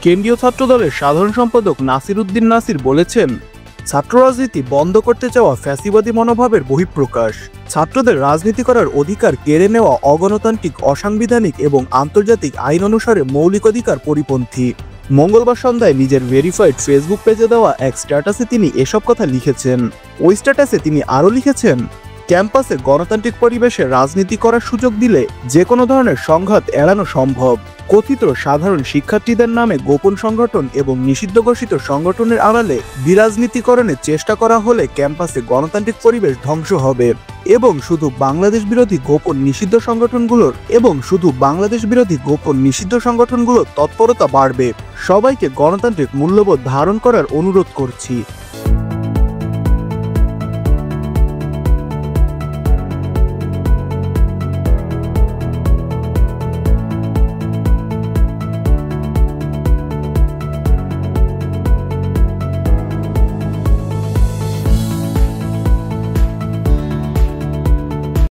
কেন্দ্রীয় ছাত্রদলের সাধারণ সম্পাদক নাসির উদ্দিন নাসির বলেছেন, ছাত্র রাজনীতি বন্ধ করতে চাওয়া ফ্যাসিবাদী মনোভাবের বহিঃপ্রকাশ। ছাত্রদের রাজনীতি করার অধিকার কেড়ে নেওয়া অগণতান্ত্রিক, অসাংবিধানিক এবং আন্তর্জাতিক আইন অনুসারে মৌলিক অধিকার পরিপন্থী। মঙ্গলবার সন্ধ্যায় নিজের ভেরিফাইড ফেসবুক পেজে দেওয়া এক স্ট্যাটাসে তিনি এসব কথা লিখেছেন। ওই স্ট্যাটাসে তিনি আরও লিখেছেন, ক্যাম্পাসে গণতান্ত্রিক পরিবেশে রাজনীতি করার সুযোগ দিলে যে কোনো ধরনের সংঘাত এড়ানো সম্ভব। কথিত সাধারণ শিক্ষার্থীদের নামে গোপন সংগঠন এবং নিষিদ্ধ ঘোষিত সংগঠনের আড়ালে বিরাজনীতিকরণের চেষ্টা করা হলে ক্যাম্পাসে গণতান্ত্রিক পরিবেশ ধ্বংস হবে এবং শুধু বাংলাদেশ বিরোধী গোপন নিষিদ্ধ সংগঠনগুলোর তৎপরতা বাড়বে। সবাইকে গণতান্ত্রিক মূল্যবোধ ধারণ করার অনুরোধ করছি।